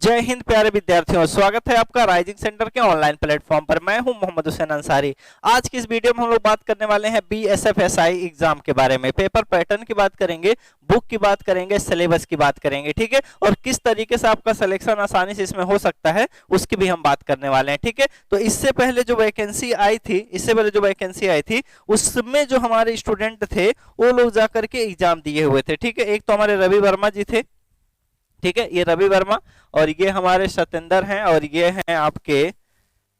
जय हिंद प्यारे विद्यार्थियों, स्वागत है आपका राइजिंग सेंटर के ऑनलाइन प्लेटफॉर्म पर। मैं हूं मोहम्मद हुसैन अंसारी। आज की इस वीडियो में हम लोग बात करने वाले हैं बीएसएफ-एसआई एग्जाम के बारे में। पेपर पैटर्न की बात करेंगे, बुक की बात करेंगे, सिलेबस की बात करेंगे, ठीक है। और किस तरीके से आपका सिलेक्शन आसानी से इसमें हो सकता है उसकी भी हम बात करने वाले हैं, ठीक है। तो इससे पहले जो वैकेंसी आई थी उसमें जो हमारे स्टूडेंट थे वो लोग जाकर के एग्जाम दिए हुए थे, ठीक है। एक तो हमारे रवि वर्मा जी थे, ठीक है, ये रवि वर्मा, और ये हमारे सतेंद्र हैं, और ये हैं आपके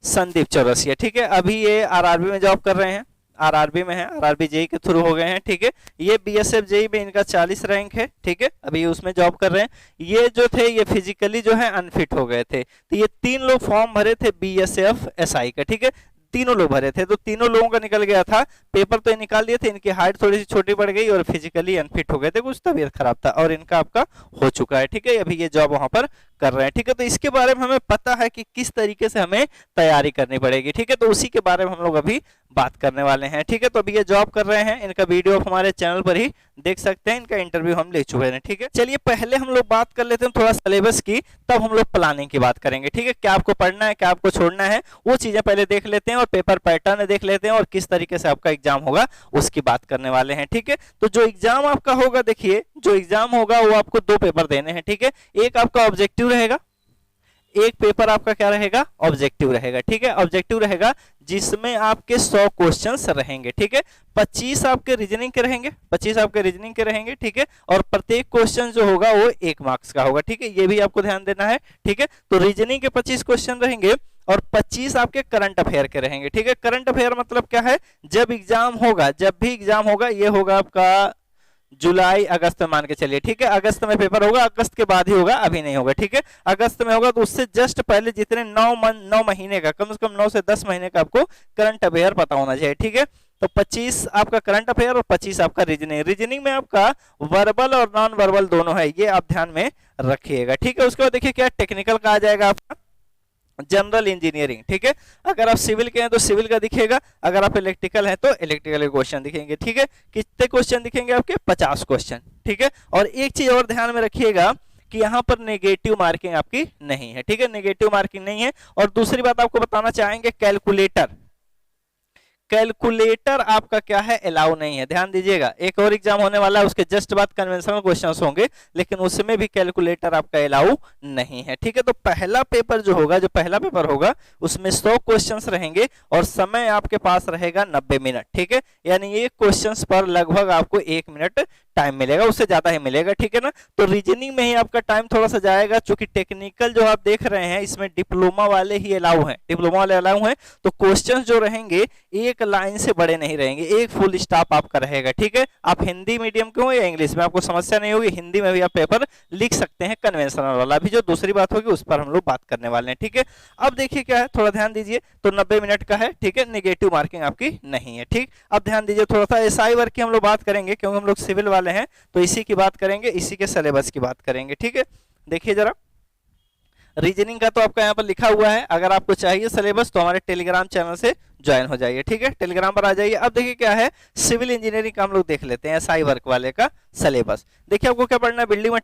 संदीप चौरसिया, ठीक है। अभी ये आरआरबी में जॉब कर रहे हैं, आरआरबी में है, आरआरबी जेई के थ्रू हो गए हैं, ठीक है। ये बीएसएफ जेई में इनका 40 रैंक है, ठीक है, अभी ये उसमें जॉब कर रहे हैं। ये जो थे ये फिजिकली जो है अनफिट हो गए थे, तो ये 3 लोग फॉर्म भरे थे बीएसएफ एसआई का, ठीक है। तीनों लोग भरे थे, तो तीनों लोगों का निकल गया था। पेपर तो निकाल दिए थे, इनकी हाइट थोड़ी सी छोटी पड़ गई और फिजिकली अनफिट हो गए थे, कुछ तबीयत खराब था, और इनका आपका हो चुका है, ठीक है। अभी ये जॉब वहां पर कर रहे हैं, ठीक है। तो इसके बारे में हमें पता है कि किस तरीके से हमें तैयारी करनी पड़ेगी, ठीक है। तो उसी के बारे में हम लोग अभी बात करने वाले हैं, ठीक है। तो अभी ये जॉब कर रहे हैं, इनका वीडियो आप हमारे चैनल पर ही देख सकते हैं, इनका इंटरव्यू हम ले चुके हैं, ठीक है। चलिए पहले हम लोग बात कर लेते हैं थोड़ा सिलेबस की, तब हम लोग प्लानिंग की बात करेंगे, ठीक है। क्या आपको पढ़ना है, क्या आपको छोड़ना है, वो चीजें पहले देख लेते हैं, और पेपर पैटर्न देख लेते हैं, और किस तरीके से आपका एग्जाम होगा उसकी बात करने वाले हैं, ठीक है। तो जो एग्जाम आपका होगा, देखिए जो एग्जाम होगा वो आपको 2 पेपर देने हैं, ठीक है। एक आपका ऑब्जेक्टिव रहेगा, एक पेपर आपका क्या रहेगा, ऑब्जेक्टिव रहेगा, ठीक है। ऑब्जेक्टिव रहेगा जिसमें आपके 100 क्वेश्चंस रहेंगे, ठीक है। 25 आपके रीजनिंग के रहेंगे, 25 आपके रीजनिंग के रहेंगे, ठीक है। और प्रत्येक क्वेश्चन जो होगा वो 1 मार्क्स का होगा, ठीक है। ये भी आपको ध्यान देना है, ठीक है। तो रीजनिंग के 25 क्वेश्चन रहेंगे और 25 आपके करंट अफेयर के रहेंगे, ठीक है। करंट अफेयर मतलब क्या है, जब एग्जाम होगा, जब भी एग्जाम होगा, ये होगा आपका जुलाई अगस्त में मान के चलिए, ठीक है। अगस्त में पेपर होगा, अगस्त के बाद ही होगा, अभी नहीं होगा, ठीक है। अगस्त में होगा तो उससे जस्ट पहले जितने 9 महीने का, कम से कम 9 से 10 महीने का आपको करंट अफेयर पता होना चाहिए, ठीक है। तो 25 आपका करंट अफेयर और 25 आपका रीजनिंग। रीजनिंग में आपका वर्बल और नॉन वर्बल दोनों है, ये आप ध्यान में रखिएगा, ठीक है। उसके बाद देखिए क्या टेक्निकल का आ जाएगा आपका जनरल इंजीनियरिंग, ठीक है। अगर आप सिविल के हैं तो सिविल का दिखेगा, अगर आप इलेक्ट्रिकल हैं तो इलेक्ट्रिकल के क्वेश्चन दिखेंगे, ठीक है। कितने क्वेश्चन दिखेंगे आपके, 50 क्वेश्चन, ठीक है। और एक चीज और ध्यान में रखिएगा कि यहाँ पर नेगेटिव मार्किंग आपकी नहीं है, ठीक है, नेगेटिव मार्किंग नहीं है। और दूसरी बात आपको बताना चाहेंगे, कैलकुलेटर आपका क्या है, अलाउ नहीं है, ध्यान दीजिएगा। एक और एग्जाम होने वाला है, उसके जस्ट बाद कन्वेंशनल क्वेश्चंस होंगे, लेकिन उसमें भी कैलकुलेटर आपका अलाउ नहीं है, ठीक है। तो पहला पेपर जो होगा, जो पहला पेपर होगा उसमें 100 क्वेश्चंस रहेंगे और समय आपके पास रहेगा 90 मिनट, ठीक है। यानी एक क्वेश्चंस पर लगभग आपको 1 मिनट टाइम मिलेगा, उससे ज्यादा ही मिलेगा, ठीक है ना। तो रीजनिंग में ही आपका टाइम थोड़ा सा जाएगा, क्योंकि टेक्निकल जो आप देख रहे हैं इसमें डिप्लोमा वाले ही अलाउ हैं, डिप्लोमा वाले अलाउ हैं। तो क्वेश्चंस जो रहेंगे एक लाइन से बड़े नहीं रहेंगे, एक फुल स्टॉप आपका रहेगा, ठीक है। आप हिंदी मीडियम के हो या इंग्लिश में, आपको समस्या नहीं होगी, हिंदी में भी आप पेपर लिख सकते हैं कन्वेंशनल वाला। अभी जो दूसरी बात होगी उस पर हम लोग बात करने वाले हैं, ठीक है। अब देखिए क्या है, थोड़ा ध्यान दीजिए। तो 90 मिनट का है, ठीक है, नेगेटिव मार्किंग आपकी नहीं है, ठीक। अब ध्यान दीजिए, थोड़ा सा एसआई वर्क की हम लोग बात करेंगे, क्योंकि हम लोग सिविल वाले हैं, तो इसी की बात करेंगे, इसी के सिलेबस की बात करेंगे, ठीक है। देखिए जरा, रीजनिंग का तो आपका यहाँ पर लिखा हुआ है, अगर आपको चाहिए सिलेबस तो हमारे टेलीग्राम चैनल से ज्वाइन हो जाइए, ठीक है, टेलीग्राम पर आ जाइए। अब देखिए क्या है, सिविल इंजीनियरिंग का हम लोग देख लेते हैं, एसआई वर्क वाले का सिलेबस। देखिए आपको क्या पढ़ना है, बिल्डिंग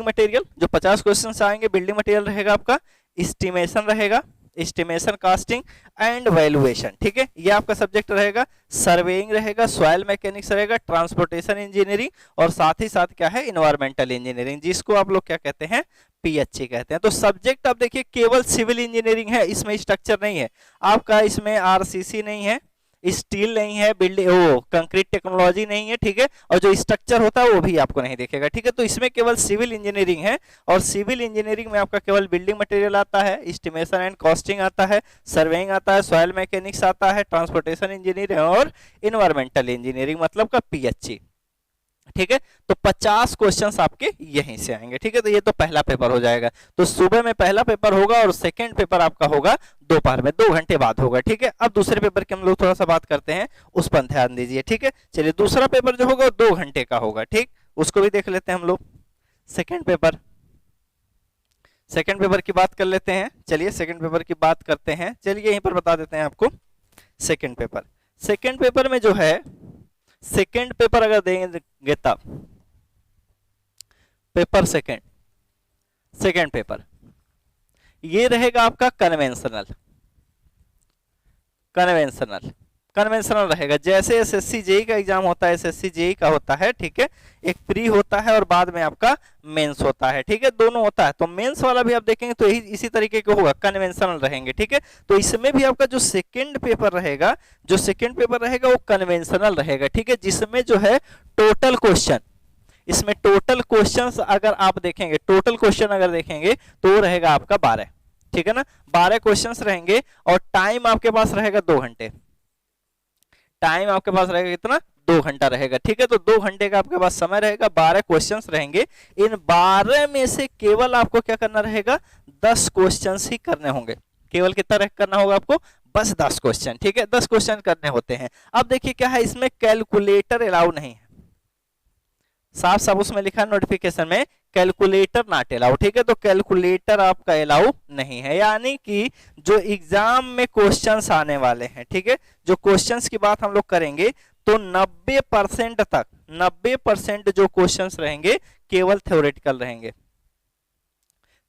मटेरियल, जो 50 क्वेश्चन आएंगे, बिल्डिंग मटेरियल रहेगा आपका, एस्टिमेशन रहेगा, एस्टिमेशन कास्टिंग एंड वैल्यूएशन, ठीक है, ये आपका सब्जेक्ट रहेगा। सर्वेइंग रहेगा, सॉइल मैकेनिक्स रहेगा, ट्रांसपोर्टेशन इंजीनियरिंग, और साथ ही साथ क्या है, इन्वायरमेंटल इंजीनियरिंग, जिसको आप लोग क्या कहते हैं, पीएचई कहते हैं। तो सब्जेक्ट आप देखिए केवल सिविल इंजीनियरिंग है, इसमें स्ट्रक्चर नहीं है आपका, इसमें आरसीसी नहीं है, स्टील नहीं है, बिल्डिंग वो कंक्रीट टेक्नोलॉजी नहीं है, ठीक है। और जो स्ट्रक्चर होता है वो भी आपको नहीं दिखेगा, ठीक है। तो इसमें केवल सिविल इंजीनियरिंग है, और सिविल इंजीनियरिंग में आपका केवल बिल्डिंग मटेरियल आता है, एस्टिमेशन एंड कॉस्टिंग आता है, सर्वेइंग आता है, सॉइल मैकेनिक्स आता है, ट्रांसपोर्टेशन इंजीनियरिंग और इन्वायरमेंटल इंजीनियरिंग मतलब का पीएचई, ठीक है। तो 50 क्वेश्चंस आपके यहीं से आएंगे, ठीक है। तो ये तो पहला पेपर हो जाएगा। तो सुबह में पहला पेपर होगा और सेकंड पेपर आपका होगा दोपहर में, 2 घंटे बाद होगा, ठीक है। अब दूसरे पेपर की हम लोग थोड़ा सा बात करते हैं, उस पर ध्यान दीजिए, ठीक है। चलिए दूसरा पेपर जो होगा 2 घंटे का होगा, ठीक, उसको भी देख लेते हैं हम लोग। सेकेंड पेपर की बात कर लेते हैं, चलिए सेकेंड पेपर की बात करते हैं, चलिए यहीं पर बता देते हैं आपको। सेकेंड पेपर में जो है, सेकेंड पेपर अगर देंगे तब पेपर सेकेंड, सेकेंड पेपर ये रहेगा आपका कन्वेंशनल। कन्वेंशनल कन्वेंशनल रहेगा, जैसे एसएससी जेई का एग्जाम होता है, एसएससी जेई का होता है, ठीक है। एक प्री होता है और बाद में आपका मेंस होता है, ठीक है, दोनों होता है। तो मेंस वाला भी आप देखेंगे तो यही इसी तरीके का होगा, कन्वेंशनल रहेंगे, ठीक है। तो इसमें भी आपका जो सेकंड पेपर रहेगा, जो सेकंड पेपर रहेगा वो कन्वेंशनल रहेगा, ठीक है, जिसमें जो है टोटल क्वेश्चन, इसमें टोटल क्वेश्चंस अगर आप देखेंगे, टोटल क्वेश्चन अगर देखेंगे तो वो रहेगा आपका 12, ठीक है ना, 12 क्वेश्चंस रहेंगे और टाइम आपके पास रहेगा 2 घंटे। टाइम आपके पास रहेगा कितना, 2 घंटा रहेगा, ठीक है। तो 2 घंटे का आपके पास समय रहेगा, 12 क्वेश्चंस रहेंगे। इन 12 में से केवल आपको क्या करना रहेगा, 10 क्वेश्चंस ही करने होंगे। केवल कितना करना होगा आपको, बस 10 क्वेश्चन, ठीक है, 10 क्वेश्चन करने होते हैं। अब देखिए क्या है, इसमें कैलकुलेटर अलाउ नहीं है, साफ साफ उसमें लिखा है नोटिफिकेशन में कैलकुलेटर नॉट अलाउ, ठीक है। तो कैलकुलेटर आपका अलाउ नहीं है, यानी कि जो एग्जाम में क्वेश्चंस आने वाले हैं, ठीक है, जो क्वेश्चंस की बात हम लोग करेंगे तो 90% तक, 90% जो क्वेश्चंस रहेंगे केवल थ्योरेटिकल रहेंगे,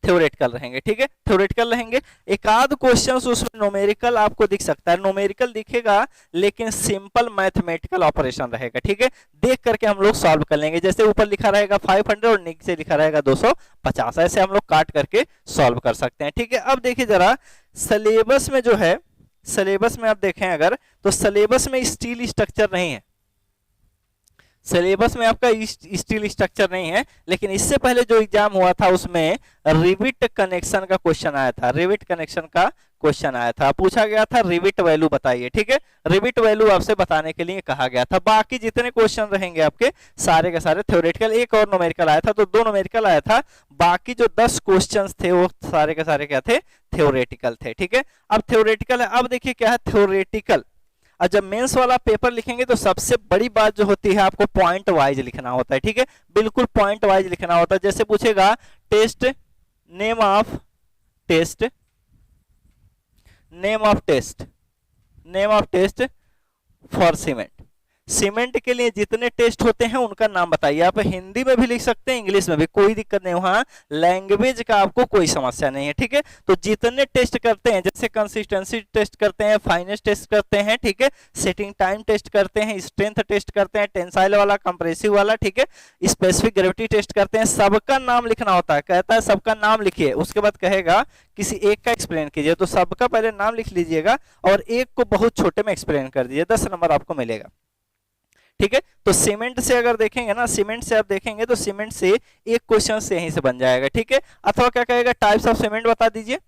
थ्योरेटिकल रहेंगे, ठीक है, थ्योरेटिकल रहेंगे। एक आध क्वेश्चंस उसमें न्यूमेरिकल आपको दिख सकता है, न्यूमेरिकल दिखेगा लेकिन सिंपल मैथमेटिकल ऑपरेशन रहेगा, ठीक है, देख करके हम लोग सॉल्व कर लेंगे। जैसे ऊपर लिखा रहेगा 500 और नीचे लिखा रहेगा 250, ऐसे हम लोग काट करके सॉल्व कर सकते हैं, ठीक है। अब देखिए जरा सिलेबस में जो है, सिलेबस में आप देखें अगर, तो सिलेबस में स्टील स्ट्रक्चर नहीं है, सिलेबस में आपका स्टील स्ट्रक्चर नहीं है, लेकिन इससे पहले जो एग्जाम हुआ था उसमें रिविट कनेक्शन का क्वेश्चन आया था, रिविट कनेक्शन का क्वेश्चन आया था, पूछा गया था रिविट वैल्यू बताइए, ठीक है, रिविट वैल्यू आपसे बताने के लिए कहा गया था। बाकी जितने क्वेश्चन रहेंगे आपके सारे के सारे थ्योरेटिकल, एक और न्यूमेरिकल आया था, तो 2 न्यूमेरिकल आया था, बाकी जो 10 क्वेश्चंस थे वो सारे के सारे क्या थे, थ्योरेटिकल थे, ठीक है। अब थ्योरेटिकल है, अब देखिए क्या है थ्योरेटिकल। और जब मेंस वाला पेपर लिखेंगे तो सबसे बड़ी बात जो होती है आपको पॉइंट वाइज लिखना होता है, ठीक है, बिल्कुल पॉइंट वाइज लिखना होता है। जैसे पूछेगा test, name of test, name of test, name of test for cement, cement के लिए जितने टेस्ट होते हैं उनका नाम बताइए। आप हिंदी में भी लिख सकते हैं, इंग्लिश में भी, कोई दिक्कत नहीं, वहां लैंग्वेज का आपको कोई समस्या नहीं है, ठीक है। तो जितने टेस्ट करते हैं, जैसे कंसिस्टेंसी टेस्ट करते हैं, फाइनेस टेस्ट करते हैं, ठीक है, सेटिंग टाइम टेस्ट करते हैं, स्ट्रेंथ टेस्ट करते हैं, टेंसाइल वाला, कंप्रेसिव वाला, ठीक है, स्पेसिफिक ग्रेविटी टेस्ट करते हैं, सबका नाम लिखना होता है। कहता है सबका नाम लिखिए, उसके बाद कहेगा किसी एक का एक्सप्लेन कीजिए, तो सबका पहले नाम लिख लीजिएगा और एक को बहुत छोटे में एक्सप्लेन कर दीजिए, 10 नंबर आपको मिलेगा, ठीक है। तो सीमेंट से अगर देखेंगे ना, सीमेंट से आप देखेंगे तो सीमेंट से एक क्वेश्चन से यहीं से बन जाएगा, ठीक है। अथवा क्या कहेगा, टाइप्स ऑफ सीमेंट बता दीजिए,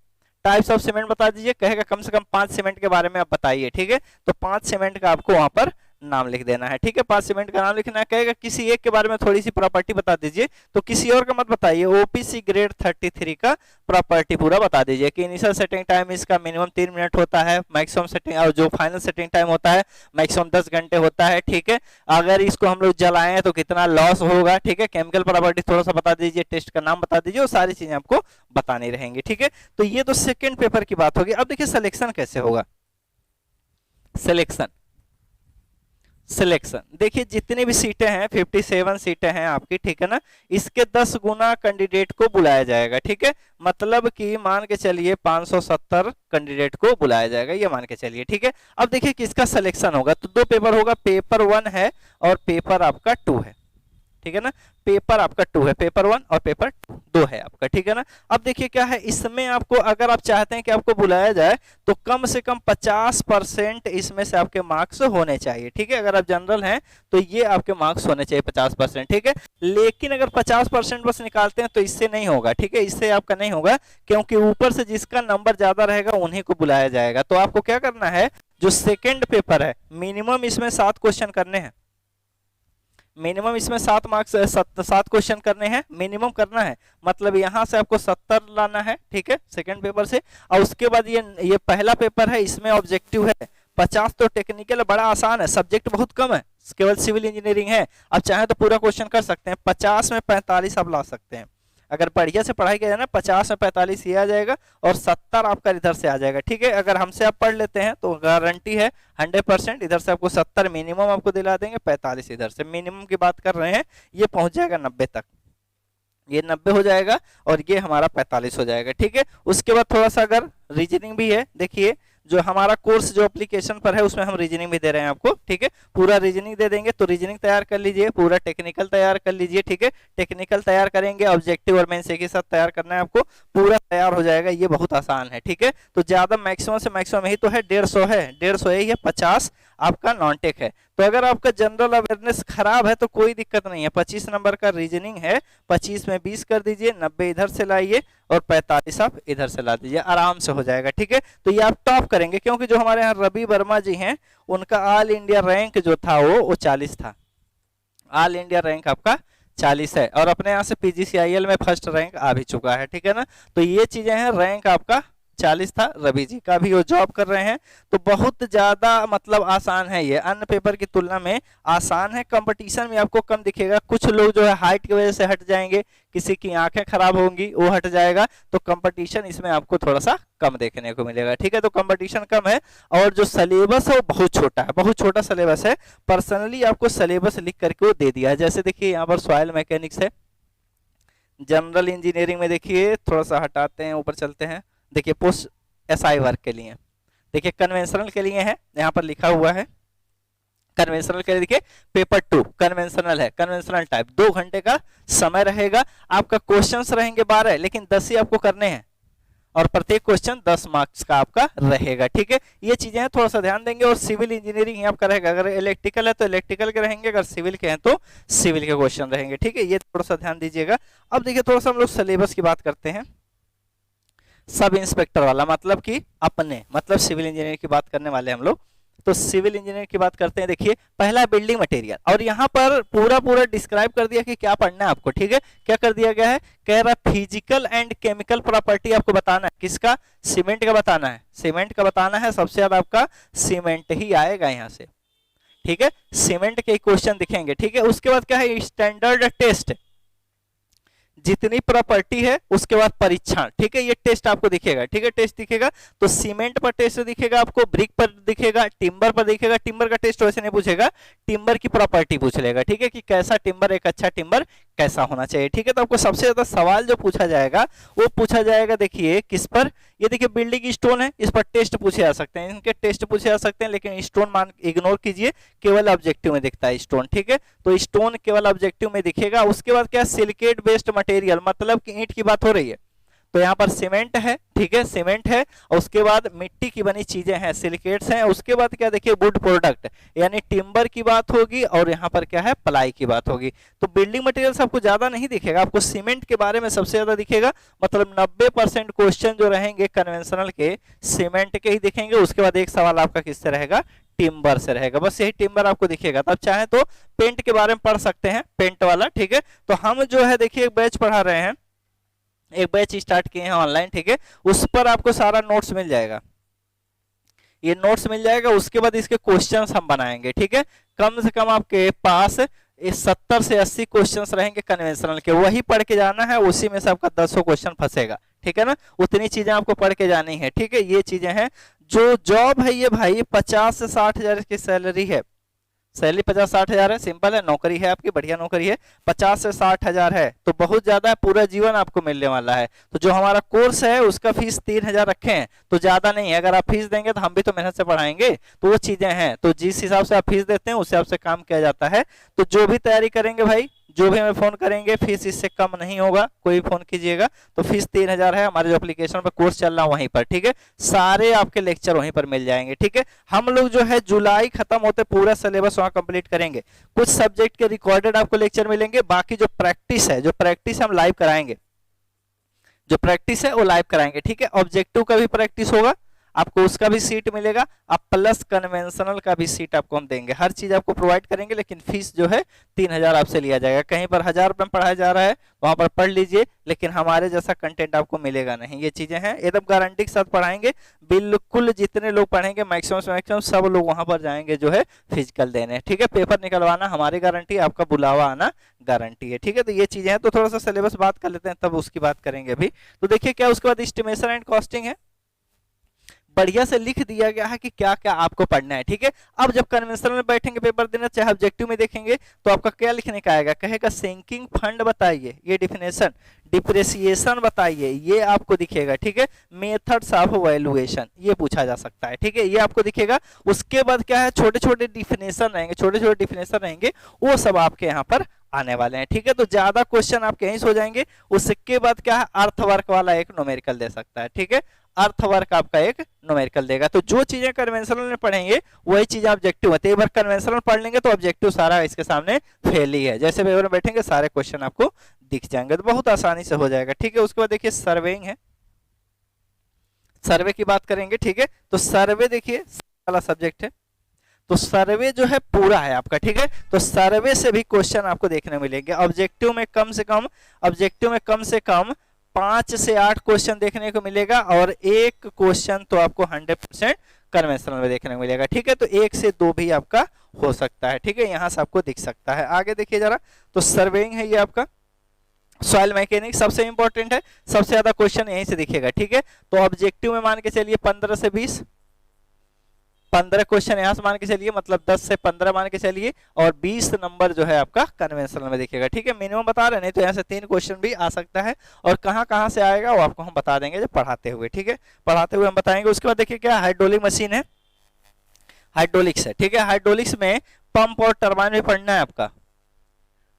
टाइप्स ऑफ सीमेंट बता दीजिए, कहेगा कम से कम 5 सीमेंट के बारे में आप बताइए, ठीक है। तो 5 सीमेंट का आपको वहां पर नाम लिख देना है, ठीक है, 5 सीमेंट का नाम लिखना है। कहेगा किसी एक के बारे में थोड़ी सी प्रॉपर्टी बता दीजिए, तो किसी और का मत बताइए, ओपीसी ग्रेड 33 का प्रॉपर्टी पूरा बता दीजिए कि इनिशियल सेटिंग टाइम इसका मिनिमम 3 मिनट होता है, मैक्सिमम सेटिंग और जो फाइनल सेटिंग टाइम होता है मैक्सिमम 10 घंटे होता है, ठीक है। अगर इसको हम लोग जलाएं तो कितना लॉस होगा, ठीक है, केमिकल प्रॉपर्टी थोड़ा सा बता दीजिए, टेस्ट का नाम बता दीजिए, वो सारी चीजें आपको बतानी रहेंगी, ठीक है। तो ये तो सेकेंड पेपर की बात होगी। अब देखिए सिलेक्शन कैसे होगा, सिलेक्शन, सिलेक्शन देखिए जितनी भी सीटें हैं 57 सीटें हैं आपकी, ठीक है ना, इसके 10 गुना कैंडिडेट को बुलाया जाएगा, ठीक है, मतलब कि मान के चलिए 570 कैंडिडेट को बुलाया जाएगा, ये मान के चलिए, ठीक है। अब देखिए किसका सिलेक्शन होगा, तो 2 पेपर होगा, पेपर 1 है और पेपर आपका 2 है, ठीक है ना, पेपर आपका 2 है, पेपर 1 और पेपर 2 है आपका, ठीक है ना। अब देखिए क्या है, इसमें आपको अगर आप चाहते हैं कि आपको बुलाया जाए तो कम से कम 50% इसमें से आपके मार्क्स होने चाहिए, ठीक है। अगर आप जनरल हैं तो ये आपके मार्क्स होने चाहिए 50%, ठीक है। लेकिन अगर 50% बस निकालते हैं तो इससे नहीं होगा, ठीक है, इससे आपका नहीं होगा, क्योंकि ऊपर से जिसका नंबर ज्यादा रहेगा उन्हीं को बुलाया जाएगा। तो आपको क्या करना है, जो सेकेंड पेपर है मिनिमम इसमें 7 क्वेश्चन करने हैं, मिनिमम इसमें 7 मार्क्स 7 क्वेश्चन करने हैं, मिनिमम करना है, मतलब यहां से आपको 70 लाना है, ठीक है, सेकंड पेपर से। और उसके बाद ये पहला पेपर है, इसमें ऑब्जेक्टिव है 50, तो टेक्निकल बड़ा आसान है, सब्जेक्ट बहुत कम है, केवल सिविल इंजीनियरिंग है। अब चाहे तो पूरा क्वेश्चन कर सकते हैं, 50 में 45 आप ला सकते हैं, अगर बढ़िया से पढ़ाई किया जाए ना, 50 में 45 ये आ जाएगा और 70 आपका इधर से आ जाएगा, ठीक है। अगर हमसे आप पढ़ लेते हैं तो गारंटी है 100%, इधर से आपको 70 मिनिमम आपको दिला देंगे, 45 इधर से, मिनिमम की बात कर रहे हैं, ये पहुंच जाएगा 90 तक, ये 90 हो जाएगा और ये हमारा 45 हो जाएगा। ठीक है, उसके बाद थोड़ा सा अगर रीजनिंग भी है, देखिए जो हमारा कोर्स जो एप्लीकेशन पर है उसमें हम रीजनिंग भी दे रहे हैं आपको। ठीक है, पूरा रीजनिंग दे देंगे, तो रीजनिंग तैयार कर लीजिए, पूरा टेक्निकल तैयार कर लीजिए। ठीक है, टेक्निकल तैयार करेंगे, ऑब्जेक्टिव और मेंस एक ही साथ तैयार करना है आपको, पूरा तैयार हो जाएगा। ये बहुत आसान है। ठीक है, तो ज्यादा मैक्सिमम से मैक्सिमम यही तो है, 150 है, 150 यही है, 50 आपका नॉन टेक है। तो अगर आपका जनरल अवेयरनेस खराब है तो कोई दिक्कत नहीं है, 25 नंबर का रीजनिंग है, 25 में 20 कर दीजिए, 90 इधर से लाइए और 45 आप इधर से ला दीजिए, आराम से हो जाएगा। ठीक है, तो ये आप टॉप करेंगे, क्योंकि जो हमारे यहाँ रवि वर्मा जी हैं उनका ऑल इंडिया रैंक जो था वो 40 था, ऑल इंडिया रैंक आपका 40 है, और अपने यहाँ से पीजीसीआईएल में फर्स्ट रैंक आ भी चुका है। ठीक है ना, तो ये चीजें हैं, रैंक आपका 40 था, रवि जी का भी वो जॉब कर रहे हैं, तो बहुत ज्यादा मतलब आसान है, ये अन्य पेपर की तुलना में आसान है। कंपटीशन में आपको कम दिखेगा, कुछ लोग जो है हाइट की वजह से हट जाएंगे, किसी की आंखें खराब होंगी वो हट जाएगा, तो कंपटीशन इसमें आपको थोड़ा सा कम देखने को मिलेगा। ठीक है, तो कंपटीशन कम है, और जो सिलेबस है वो बहुत छोटा है, बहुत छोटा सिलेबस है। पर्सनली आपको सिलेबस लिख करके वो दे दिया है, जैसे देखिए यहाँ पर सॉइल मैकेनिक्स है, जनरल इंजीनियरिंग में देखिए थोड़ा सा हटाते हैं, ऊपर चलते हैं, देखिए पोस्ट एसआई वर्क के लिए, देखिए कन्वेंशनल के लिए है, यहाँ पर लिखा हुआ है कन्वेंशनल के लिए, देखिए पेपर 2 कन्वेंशनल है, कन्वेंशनल टाइप, 2 घंटे का समय रहेगा, आपका क्वेश्चंस रहेंगे 12, लेकिन 10 ही आपको करने हैं, और प्रत्येक क्वेश्चन 10 मार्क्स का आपका रहेगा। ठीक है, ये चीजें हैं, थोड़ा सा ध्यान देंगे। और सिविल इंजीनियरिंग ही आपका रहेगा, अगर इलेक्ट्रिकल है तो इलेक्ट्रिकल के रहेंगे, अगर सिविल के हैं तो सिविल के क्वेश्चन रहेंगे। ठीक है, ये थोड़ा सा ध्यान दीजिएगा। अब देखिए थोड़ा सा हम लोग सिलेबस की बात करते हैं, सब इंस्पेक्टर वाला, मतलब कि अपने मतलब सिविल इंजीनियर की बात करने वाले हम लोग, तो सिविल इंजीनियर की बात करते हैं। देखिए पहला बिल्डिंग मटेरियल, और यहाँ पर पूरा डिस्क्राइब कर दिया कि क्या पढ़ना है आपको। ठीक है, क्या कर दिया गया है, कह रहा फिजिकल एंड केमिकल प्रॉपर्टी आपको बताना है, किसका, सीमेंट का बताना है, सीमेंट का बताना है, सबसे ज्यादा आपका सीमेंट ही आएगा यहाँ से। ठीक है, सीमेंट के क्वेश्चन दिखेंगे। ठीक है, उसके बाद क्या है, स्टैंडर्ड टेस्ट, जितनी प्रॉपर्टी है उसके बाद परीक्षण। ठीक है, ये टेस्ट आपको दिखेगा। ठीक है, टेस्ट दिखेगा, तो सीमेंट पर टेस्ट दिखेगा आपको, ब्रिक पर दिखेगा, टिम्बर पर दिखेगा। टिम्बर का टेस्ट वैसे नहीं पूछेगा, टिम्बर की प्रॉपर्टी पूछ लेगा। ठीक है, कि कैसा टिम्बर, एक अच्छा टिम्बर कैसा होना चाहिए। ठीक है, तो आपको सबसे ज्यादा सवाल जो पूछा जाएगा वो पूछा जाएगा, देखिए किस पर, ये देखिए बिल्डिंग स्टोन है, इस पर टेस्ट पूछे जा सकते हैं, इनके टेस्ट पूछे जा सकते हैं, लेकिन स्टोन मान इग्नोर कीजिए, केवल ऑब्जेक्टिव में दिखता है स्टोन। ठीक है, तो स्टोन केवल ऑब्जेक्टिव में दिखेगा। उसके बाद क्या, सिलिकेट बेस्ड मटेरियल, मतलब कि ईंट की बात हो रही है, तो यहाँ पर सीमेंट है। ठीक है, सीमेंट है, और उसके बाद मिट्टी की बनी चीजें हैं, सिलिकेट्स हैं। उसके बाद क्या, देखिए वुड प्रोडक्ट, यानी टिम्बर की बात होगी, और यहाँ पर क्या है, प्लाई की बात होगी। तो बिल्डिंग मटेरियल्स आपको ज्यादा नहीं दिखेगा, आपको सीमेंट के बारे में सबसे ज्यादा दिखेगा, मतलब 90% क्वेश्चन जो रहेंगे कन्वेंशनल के सीमेंट के ही दिखेंगे। उसके बाद एक सवाल आपका किससे रहेगा, टिम्बर से रहेगा, बस यही टिम्बर आपको दिखेगा। तब चाहे तो पेंट के बारे में पढ़ सकते हैं, पेंट वाला। ठीक है, तो हम जो है देखिए एक बैच पढ़ा रहे हैं, एक बैच स्टार्ट किए हैं ऑनलाइन। ठीक है, उस पर आपको सारा नोट्स मिल जाएगा, ये नोट्स मिल जाएगा। उसके बाद इसके क्वेश्चंस हम बनाएंगे। ठीक है, कम से कम आपके पास 70 से 80 क्वेश्चंस रहेंगे कन्वेंशनल के, वही पढ़ के जाना है, उसी में से आपका 100 क्वेश्चन फंसेगा। ठीक है ना, उतनी चीजें आपको पढ़ के जानी है। ठीक है, ये चीजें हैं। जो जॉब है ये भाई 50 से 60 हजार की सैलरी है, सैलरी 50-60 हजार है, सिंपल है, नौकरी है आपकी, बढ़िया नौकरी है, 50 से 60 हजार है, तो बहुत ज्यादा है, पूरा जीवन आपको मिलने वाला है। तो जो हमारा कोर्स है उसका फीस 3000 रखे हैं, तो ज्यादा नहीं है। अगर आप फीस देंगे तो हम भी तो मेहनत से पढ़ाएंगे, तो वो चीजें हैं। तो जिस हिसाब से आप फीस देते हैं उस हिसाब से काम किया जाता है। तो जो भी तैयारी करेंगे भाई, जो भी हमें फोन करेंगे, फीस इससे कम नहीं होगा, कोई फोन कीजिएगा तो फीस 3000 है। हमारे जो एप्लीकेशन पर कोर्स चल रहा है वहीं पर, ठीक है, सारे आपके लेक्चर वहीं पर मिल जाएंगे। ठीक है, हम लोग जो है जुलाई खत्म होते पूरा सिलेबस वहां कंप्लीट करेंगे। कुछ सब्जेक्ट के रिकॉर्डेड आपको लेक्चर मिलेंगे, बाकी जो प्रैक्टिस है, जो प्रैक्टिस हम लाइव कराएंगे, जो प्रैक्टिस है वो लाइव कराएंगे। ठीक है, ऑब्जेक्टिव का भी प्रैक्टिस होगा, आपको उसका भी सीट मिलेगा, अब प्लस कन्वेंशनल का भी सीट आपको हम देंगे। हर चीज आपको प्रोवाइड करेंगे, लेकिन फीस जो है 3000 आपसे लिया जाएगा। कहीं पर 1000 रुपये में पढ़ाया जा रहा है, वहां पर पढ़ लीजिए, लेकिन हमारे जैसा कंटेंट आपको मिलेगा नहीं। ये चीजें हैं, एकदम गारंटी के साथ पढ़ाएंगे, बिल्कुल जितने लोग पढ़ेंगे मैक्सिमम से मैक्सिमम सब लोग वहां पर जाएंगे जो है फिजिकल देने। ठीक है, पेपर निकलवाना हमारी गारंटी, आपका बुलावा आना गारंटी है। ठीक है, तो ये चीजें हैं। तो थोड़ा सा सिलेबस बात कर लेते हैं, तब उसकी बात करेंगे अभी। तो देखिए क्या, उसके बाद एस्टिमेशन एंड कॉस्टिंग है, बढ़िया से लिख दिया गया है कि क्या क्या आपको पढ़ना है। ठीक है, अब जब कन्वेंशनल में बैठेंगे पेपर देना, चाहे ऑब्जेक्टिव में देखेंगे, तो आपका क्या लिखने का आएगा, कहेगा सिंकिंग फंड बताइए, ये डिफिनेशन, डिप्रेसिएशन बताइए, ये आपको दिखेगा। ठीक है, मेथड्स ऑफ वैल्यूएशन ये पूछा जा सकता है। ठीक है, ये आपको दिखेगा। उसके बाद क्या है, छोटे छोटे डिफिनेशन रहेंगे, छोटे छोटे डिफिनेशन रहेंगे, वो सब आपके यहाँ पर आने वाले हैं। ठीक है, तो ज्यादा क्वेश्चन आपके यहीं से हो जाएंगे। उसके बाद क्या है, अर्थवर्क वाला एक न्यूमेरिकल दे सकता है। ठीक है, अर्थवर्क आपका एक न्यूमेरिकल देगा। तो जो चीजें कन्वेंशनल में पढ़ेंगे वही चीजें ऑब्जेक्टिव है। तो एक बार कन्वेंशनल पढ़ लेंगे तो ऑब्जेक्टिव सारा इसके सामने फेल ही है। जैसे पेपर में बैठेंगे सारे क्वेश्चन आपको दिख जाएंगे, तो बहुत आसानी से हो जाएगा। ठीक है, उसके बाद देखिए सर्वेइंग है, सर्वे की बात करेंगे। ठीक है, तो सर्वे देखिए वाला सब्जेक्ट है, तो सर्वे जो है पूरा है आपका। ठीक है, तो सर्वे से भी क्वेश्चन आपको देखने मिलेंगे। ऑब्जेक्टिव में कम से कम, ऑब्जेक्टिव में कम से कम 5 से 8 क्वेश्चन देखने को मिलेगा, और एक क्वेश्चन तो आपको 100% कन्वेंशनल में देखने को मिलेगा। ठीक है, तो 1 से 2 भी आपका हो सकता है। ठीक है, यहां से आपको दिख सकता है। आगे देखिए जरा, तो सर्वेइंग है ये आपका। सॉइल मैकेनिक्स सबसे इंपॉर्टेंट है, सबसे ज्यादा क्वेश्चन यहीं से दिखेगा। ठीक है, तो ऑब्जेक्टिव में मान के चलिए 15 से 20, 15 क्वेश्चन यहां से मान के चलिए, मतलब 10 से 15 मान के चलिए, और 20 नंबर जो है आपका कन्वेंशनल में दिखेगा। ठीक है, मिनिमम बता रहे हैं, नहीं तो यहाँ से 3 क्वेश्चन भी आ सकता है, और कहाँ कहाँ से आएगा वो आपको हम बता देंगे जब पढ़ाते हुए। ठीक है, पढ़ाते हुए हम बताएंगे। उसके बाद देखिए क्या हाइड्रोलिक मशीन है, हाइड्रोलिक्स है। ठीक है, हाइड्रोलिक्स में पंप और टरबाइन भी पढ़ना है आपका।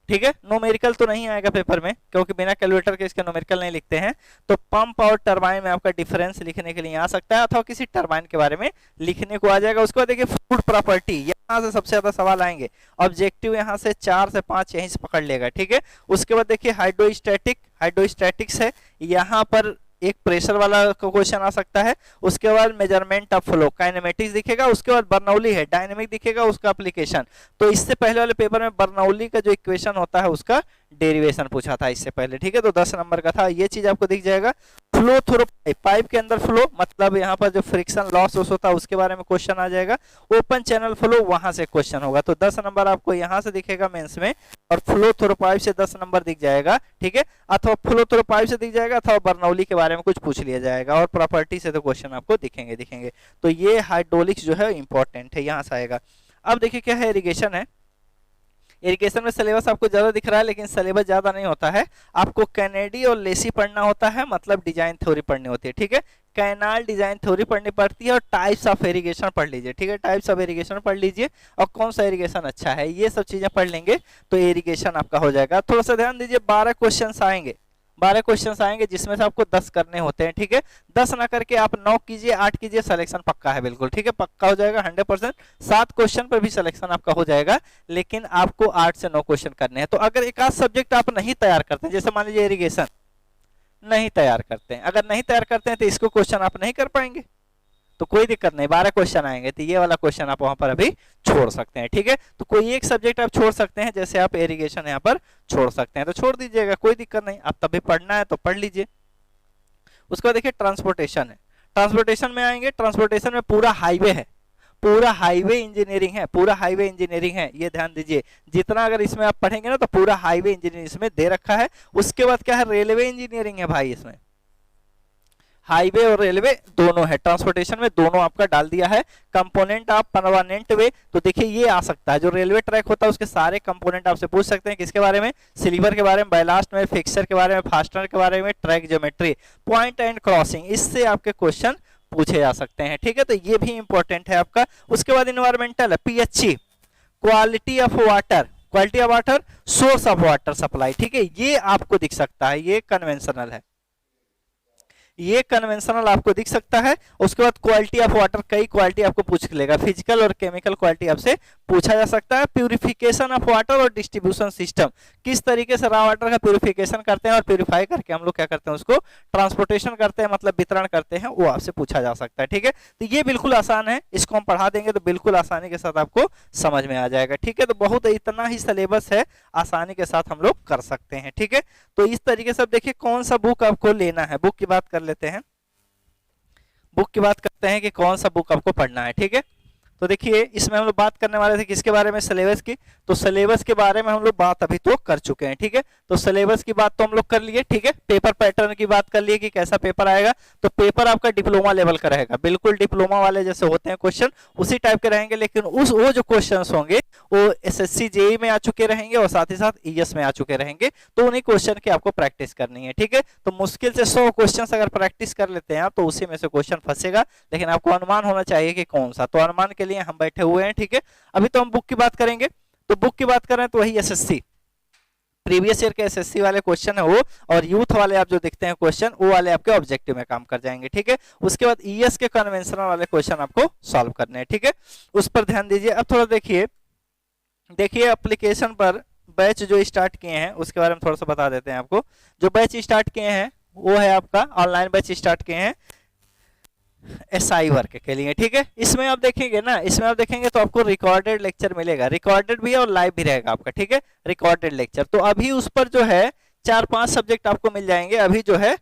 ठीक है, न्यूमेरिकल तो नहीं आएगा पेपर में, क्योंकि बिना कैलकुलेटर के इसके न्यूमेरिकल नहीं लिखते हैं। तो पंप और टरबाइन में आपका डिफरेंस लिखने के लिए आ सकता है, अथवा किसी टरबाइन के बारे में लिखने को आ जाएगा। उसके बाद देखिए फ्लूइड प्रॉपर्टी, यहाँ से सबसे ज्यादा सवाल आएंगे। ऑब्जेक्टिव यहाँ से 4 से 5 यहीं से पकड़ लेगा। ठीक है, उसके बाद देखिए हाइड्रोस्टैटिक, हाइड्रोस्टैटिक्स है, यहाँ पर एक प्रेशर वाला क्वेश्चन आ सकता है। उसके बाद मेजरमेंट ऑफ फ्लो, काइनेमेटिक्स दिखेगा। उसके बाद बर्नौली है, डायनेमिक दिखेगा, उसका एप्लीकेशन। तो इससे पहले वाले पेपर में बर्नौली का जो इक्वेशन होता है उसका डेरिवेशन पूछा था इससे पहले। ठीक है, तो 10 नंबर का था, ये चीज आपको दिख जाएगा। फ्लो थ्रू पाइप, पाइप के अंदर फ्लो, मतलब यहाँ पर जो फ्रिक्शन लॉस होता है उसके बारे में क्वेश्चन आ जाएगा। ओपन चैनल फ्लो, वहां से क्वेश्चन होगा, तो 10 नंबर आपको यहाँ से दिखेगा मेंस में, और फ्लो थ्रू पाइप से 10 नंबर दिख जाएगा। ठीक है, अथवा फ्लो थ्रू पाइप से दिख जाएगा, अथवा बर्नौली के बारे में कुछ पूछ लिया जाएगा, और प्रॉपर्टी से तो क्वेश्चन आपको दिखेंगे। तो ये हाइड्रोलिक्स जो है इंपॉर्टेंट है, यहाँ से आएगा। अब देखिए क्या है, इरिगेशन है। इरिगेशन में सिलेबस आपको ज्यादा दिख रहा है, लेकिन सिलेबस ज्यादा नहीं होता है। आपको कैनेडी और लेसी पढ़ना होता है, मतलब डिजाइन थ्योरी पढ़नी होती है। ठीक है, कैनाल डिजाइन थ्योरी पढ़नी पड़ती है, और टाइप्स ऑफ इरिगेशन पढ़ लीजिए। ठीक है, टाइप्स ऑफ इरिगेशन पढ़ लीजिए, और कौन सा इरिगेशन अच्छा है, ये सब चीजें पढ़ लेंगे तो इरिगेशन आपका हो जाएगा। थोड़ा सा ध्यान दीजिए, 12 क्वेश्चन आएंगे, 12 क्वेश्चन आएंगे, जिसमें से आपको 10 करने होते हैं। ठीक है, 10 ना करके आप 9 कीजिए, 8 कीजिए, सिलेक्शन पक्का है बिल्कुल। ठीक है, पक्का हो जाएगा 100%। 7 क्वेश्चन पर भी सिलेक्शन आपका हो जाएगा, लेकिन आपको 8 से 9 क्वेश्चन करने हैं। तो अगर एक आध सब्जेक्ट आप नहीं तैयार करते हैं, जैसे मान लीजिए इरिगेशन नहीं तैयार करते हैं, अगर नहीं तैयार करते हैं तो इसको क्वेश्चन आप नहीं कर पाएंगे, तो कोई दिक्कत नहीं, 12 क्वेश्चन आएंगे, तो ये वाला क्वेश्चन आप वहां पर अभी छोड़ सकते हैं। ठीक है, तो कोई एक सब्जेक्ट आप छोड़ सकते हैं, जैसे आप इरिगेशन यहाँ पर छोड़ सकते हैं, तो छोड़ दीजिएगा, कोई दिक्कत नहीं। आप तभी पढ़ना है तो पढ़ लीजिए। उसके बाद देखिए ट्रांसपोर्टेशन है, ट्रांसपोर्टेशन में आएंगे। ट्रांसपोर्टेशन में पूरा हाईवे है, पूरा हाईवे इंजीनियरिंग है, पूरा हाईवे इंजीनियरिंग है, ये ध्यान दीजिए। जितना अगर इसमें आप पढ़ेंगे ना, तो पूरा हाईवे इंजीनियरिंग इसमें दे रखा है। उसके बाद क्या है, रेलवे इंजीनियरिंग है भाई, इसमें हाईवे और रेलवे दोनों है, ट्रांसपोर्टेशन में दोनों आपका डाल दिया है। कंपोनेंट ऑफ परमानेंट वे, तो देखिए ये आ सकता है, जो रेलवे ट्रैक होता है उसके सारे कंपोनेंट आपसे पूछ सकते हैं। किसके बारे में, सिल्वर के बारे में, बैलास्ट में, फिक्सर के बारे में, फास्टनर के बारे में, track geometry, point and crossing, इससे आपके क्वेश्चन पूछे जा सकते हैं। ठीक है, तो ये भी इंपॉर्टेंट है आपका। उसके बाद इन्वायरमेंटल है, PHE, quality of water, quality of water, source of water supply. ठीक है, ये आपको दिख सकता है, ये कन्वेंशनल है, ये कन्वेंशनल आपको दिख सकता है। उसके बाद क्वालिटी ऑफ वाटर, कई क्वालिटी आपको पूछ लेगा, फिजिकल और केमिकल क्वालिटी आपसे पूछा जा सकता है। प्यूरिफिकेशन ऑफ वाटर और डिस्ट्रीब्यूशन सिस्टम, किस तरीके से रॉ वाटर का प्यूरिफिकेशन करते हैं और प्यूरिफाई करके हम लोग क्या करते हैं, उसको ट्रांसपोर्टेशन करते हैं, मतलब वितरण करते हैं, वो आपसे पूछा जा सकता है। ठीक है, तो ये बिल्कुल आसान है, इसको हम पढ़ा देंगे तो बिल्कुल आसानी के साथ आपको समझ में आ जाएगा। ठीक है, तो बहुत इतना ही सिलेबस है, आसानी के साथ हम लोग कर सकते हैं। ठीक है, तो इस तरीके से देखिए कौन सा बुक आपको लेना है, बुक की बात कर लेते हैं, बुक की बात करते हैं कि कौन सा बुक आपको पढ़ना है। ठीक है, तो देखिए इसमें हम लोग बात करने वाले थे किसके बारे में, सिलेबस की। तो सिलेबस के बारे में हम लोग बात अभी तो कर चुके हैं, ठीक है। तो सिलेबस की बात तो हम लोग कर लिए, ठीक है। पेपर पैटर्न की बात कर लिए कि कैसा पेपर आएगा। तो पेपर आपका डिप्लोमा लेवल का रहेगा, बिल्कुल डिप्लोमा वाले जैसे होते हैं क्वेश्चन उसी टाइप के रहेंगे, लेकिन वो जो क्वेश्चन होंगे वो एसएससी जेई में आ चुके रहेंगे और साथ ही साथ ईएस में आ चुके रहेंगे। तो उन्हीं क्वेश्चन की आपको प्रैक्टिस करनी है, ठीक है। तो मुश्किल से 100 क्वेश्चन अगर प्रैक्टिस कर लेते हैं आप तो उसी में से क्वेश्चन फंसेगा, लेकिन आपको अनुमान होना चाहिए कि कौन सा। तो अनुमान के लिए हम बैठे हुए हैं, ठीक है। अभी तो हम बुक की बात करेंगे। तो बुक की बात करें तो वही एसएससी प्रीवियस ईयर के एसएससी वाले क्वेश्चन है वो, और यूथ वाले आप जो देखते हैं क्वेश्चन वो वाले आपके ऑब्जेक्टिव में काम कर जाएंगे, ठीक है। उसके बाद ईएस के कन्वेंशनल वाले क्वेश्चन आपको सॉल्व करने हैं, ठीक है। उस पर ध्यान दीजिए। अब थोड़ा देखिए एप्लीकेशन पर बैच जो स्टार्ट किए हैं उसके बारे में थोड़ा सा बता देते हैं आपको। जो बैच स्टार्ट किए हैं वो है आपका ऑनलाइन बैच स्टार्ट किए हैं एसआई वर्क के लिए, ठीक है। इसमें आप देखेंगे ना, इसमें आप देखेंगे तो आपको रिकॉर्डेड लेक्चर मिलेगा, रिकॉर्डेड भी है और लाइव भी रहेगा आपका, ठीक है। रिकॉर्डेड लेक्चर तो अभी उस पर जो है 4-5 सब्जेक्ट आपको मिल जाएंगे। अभी जो है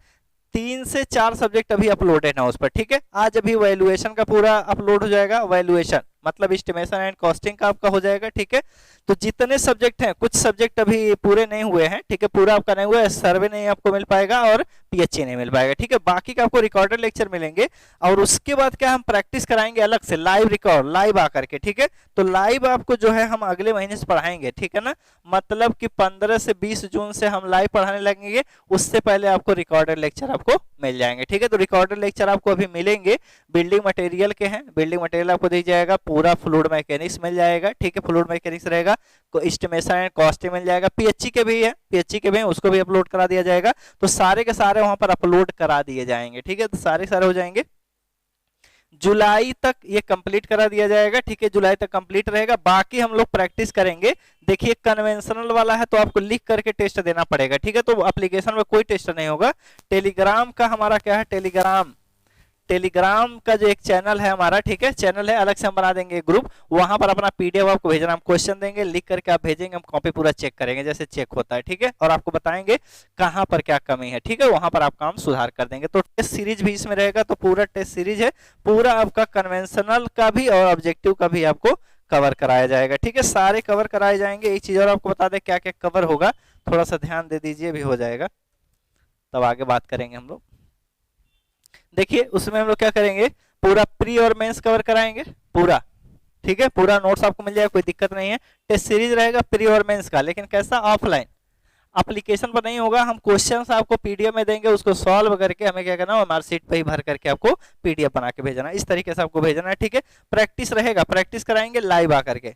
3 से 4 सब्जेक्ट अभी अपलोडेड है उस पर, ठीक है। आज अभी वैल्यूएशन का पूरा अपलोड हो जाएगा, वैल्यूएशन मतलब एस्टिमेशन एंड कॉस्टिंग का आपका हो जाएगा, ठीक है। तो जितने सब्जेक्ट हैं, कुछ सब्जेक्ट अभी पूरे नहीं हुए हैं, ठीक है, पूरा आपका नहीं हुआ है, सर्वे नहीं आपको मिल पाएगा और पीएचई नहीं मिल पाएगा, ठीक है। बाकी का आपको रिकॉर्डेड लेक्चर मिलेंगे और उसके बाद क्या हम प्रैक्टिस कराएंगे अलग से लाइव रिकॉर्ड, लाइव आकर के, ठीक है। तो लाइव आपको जो है हम अगले महीने से पढ़ाएंगे, ठीक है ना। मतलब कि 15 से 20 जून से हम लाइव पढ़ाने लगेंगे, उससे पहले आपको रिकॉर्डेड लेक्चर आपको मिल जाएंगे, ठीक है। तो रिकॉर्डेड लेक्चर आपको अभी मिलेंगे, बिल्डिंग मटेरियल के हैं, बिल्डिंग मटेरियल आपको दी जाएगा, पूरा फ्लूइड मैकेनिक्स मिल जाएगा, ठीक है। फ्लूइड मैकेनिक्स रहेगा, एस्टिमेशन एंड कॉस्टिंग मिल जाएगा, पीएचई के भी है, पीएचई के भी है, उसको भी अपलोड करा दिया जाएगा। तो सारे के सारे वहां पर अपलोड करा दिए जाएंगे, ठीक है। तो सारे सारे हो जाएंगे, जुलाई तक ये कंप्लीट करा दिया जाएगा, ठीक है। जुलाई तक कंप्लीट रहेगा, बाकी हम लोग प्रैक्टिस करेंगे। देखिए कन्वेंशनल वाला है तो आपको लिख करके टेस्ट देना पड़ेगा, ठीक है। तो एप्लीकेशन में कोई टेस्ट नहीं होगा। टेलीग्राम का हमारा क्या है, टेलीग्राम का जो एक चैनल है हमारा, ठीक है, चैनल है, अलग से हम बना देंगे ग्रुप, वहां पर अपना पीडीएफ आपको भेजना, हम क्वेश्चन देंगे, लिख करके आप भेजेंगे, हम कॉपी पूरा चेक करेंगे जैसे चेक होता है, ठीक है। और आपको बताएंगे कहां पर क्या कमी है, ठीक है, वहां पर आप काम सुधार कर देंगे। तो टेस्ट सीरीज भी इसमें रहेगा, तो पूरा टेस्ट सीरीज है, पूरा आपका कन्वेंशनल का भी और ऑब्जेक्टिव का भी आपको कवर कराया जाएगा, ठीक है। सारे कवर कराए जाएंगे। एक चीज और आपको बता दें क्या क्या कवर होगा, थोड़ा सा ध्यान दे दीजिए, भी हो जाएगा तब आगे बात करेंगे हम लोग। देखिए उसमें हम लोग क्या करेंगे, पूरा प्री और मेंस कवर कराएंगे पूरा, ठीक है। पूरा नोट्स आपको मिल जाएगा, कोई दिक्कत नहीं है। टेस्ट सीरीज रहेगा प्री और मेंस का, लेकिन कैसा, ऑफलाइन, एप्लीकेशन पर नहीं होगा। हम क्वेश्चंस आपको पीडीएफ में देंगे, उसको सॉल्व करके हमें क्या करना है, हमारे सीट पे ही भर करके आपको पीडीएफ बना के भेजना है, इस तरीके से आपको भेजना है, ठीक है। प्रैक्टिस रहेगा, प्रैक्टिस कराएंगे लाइव आकर के,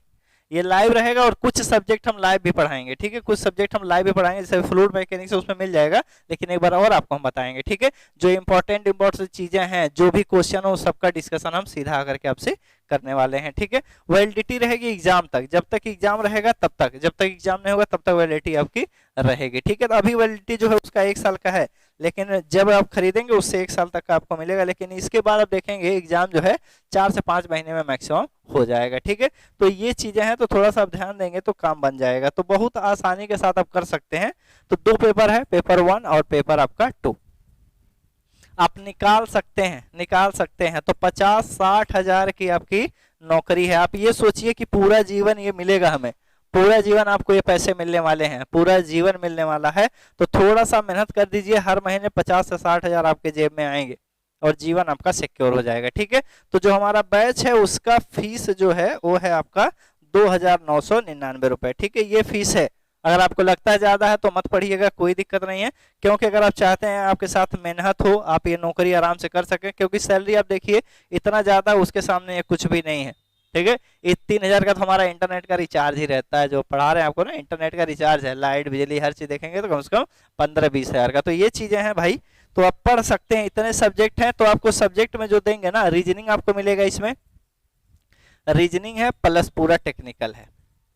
ये लाइव रहेगा। और कुछ सब्जेक्ट हम लाइव भी पढ़ाएंगे, ठीक है, कुछ सब्जेक्ट हम लाइव भी पढ़ाएंगे, जैसे फ्लूइड मैकेनिक्स उसमें मिल जाएगा, लेकिन एक बार और आपको हम बताएंगे, ठीक है। जो इंपॉर्टेंट चीजें हैं, जो भी क्वेश्चन हो सबका डिस्कशन हम सीधा करके आपसे करने वाले हैं, ठीक है। वैलिडिटी रहेगी एग्जाम तक, जब तक एग्जाम रहेगा तब तक, जब तक एग्जाम नहीं होगा तब तक वैलिडिटी आपकी रहेगी, ठीक है। तो अभी वैलिडिटी जो है उसका 1 साल का है, लेकिन जब आप खरीदेंगे उससे 1 साल तक का आपको मिलेगा, लेकिन इसके बाद आप देखेंगे एग्जाम जो है 4 से 5 महीने में मैक्सिमम हो जाएगा, ठीक है। तो ये चीजें हैं, तो थोड़ा सा आप ध्यान देंगे तो काम बन जाएगा, तो बहुत आसानी के साथ आप कर सकते हैं। तो 2 पेपर है, पेपर 1 और पेपर आपका 2, आप निकाल सकते हैं। तो 50-60 हजार की आपकी नौकरी है। आप ये सोचिए कि पूरा जीवन ये मिलेगा हमें, पूरा जीवन आपको ये पैसे मिलने वाले हैं, पूरा जीवन मिलने वाला है। तो थोड़ा सा मेहनत कर दीजिए, हर महीने 50 से 60 हजार आपके जेब में आएंगे और जीवन आपका सिक्योर हो जाएगा, ठीक है। तो जो हमारा बैच है उसका फीस जो है वो है आपका 2999 रुपए, ठीक है, ये फीस है। अगर आपको लगता है ज्यादा है तो मत पढ़िएगा, कोई दिक्कत नहीं है, क्योंकि अगर आप चाहते हैं आपके साथ मेहनत हो, आप ये नौकरी आराम से कर सकें, क्योंकि सैलरी आप देखिए इतना ज्यादा उसके सामने ये कुछ भी नहीं है, ठीक है। ये 3000 का तो हमारा इंटरनेट का रिचार्ज ही रहता है, जो पढ़ा रहे हैं आपको ना, इंटरनेट का रिचार्ज है, लाइट बिजली हर चीज देखेंगे तो कम से कम 15-20 हजार का। तो ये चीजें हैं भाई, तो आप पढ़ सकते हैं, इतने सब्जेक्ट हैं। तो आपको सब्जेक्ट में जो देंगे ना, रीजनिंग आपको मिलेगा, इसमें रीजनिंग है प्लस पूरा टेक्निकल है,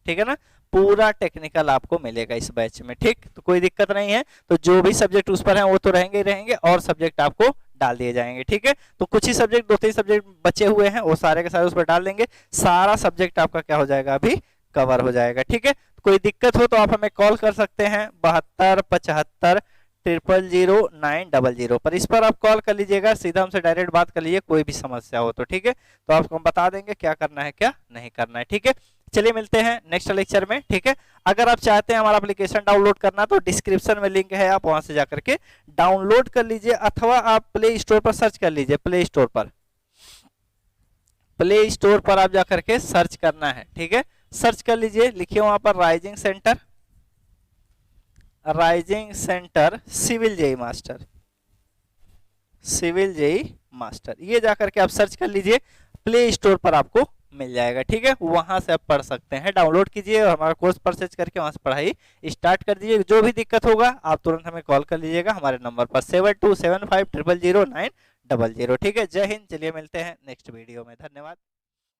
ठीक है ना, पूरा टेक्निकल आपको मिलेगा इस बैच में, ठीक। तो कोई दिक्कत नहीं है। तो जो भी सब्जेक्ट उस पर है वो तो रहेंगे ही रहेंगे, और सब्जेक्ट आपको डाल दिए जाएंगे, ठीक है। तो कुछ ही सब्जेक्ट, 2-3 सब्जेक्ट बचे हुए हैं, वो सारे के सारे उस पर डाल देंगे, सारा सब्जेक्ट आपका क्या हो जाएगा, अभी कवर हो जाएगा, ठीक है। कोई दिक्कत हो तो आप हमें कॉल कर सकते हैं, 72 75 000900 पर इस पर आप कॉल कर लीजिएगा, सीधा हमसे डायरेक्ट बात कर लीजिए, कोई भी समस्या हो तो, ठीक है। तो आपको हम बता देंगे क्या करना है क्या नहीं करना है, ठीक है। चलिए मिलते हैं नेक्स्ट लेक्चर में, ठीक है। अगर आप चाहते हैं हमारा एप्लीकेशन डाउनलोड करना तो डिस्क्रिप्शन में लिंक है, आप वहां से जाकर के डाउनलोड कर लीजिए, अथवा आप प्ले स्टोर पर सर्च कर लीजिए। प्ले स्टोर पर आप जाकर के सर्च करना है, ठीक है। सर्च कर लीजिए, लिखिए वहां पर rising centre civil JE master, ये जाकर के आप सर्च कर लीजिए, प्ले स्टोर पर आपको मिल जाएगा, ठीक है। वहां से आप पढ़ सकते हैं, डाउनलोड कीजिए और हमारा कोर्स परचेज करके वहां से पढ़ाई स्टार्ट कर दीजिए। जो भी दिक्कत होगा आप तुरंत हमें कॉल कर लीजिएगा हमारे नंबर पर 7275000900, ठीक है। जय हिंद, चलिए मिलते हैं नेक्स्ट वीडियो में, धन्यवाद।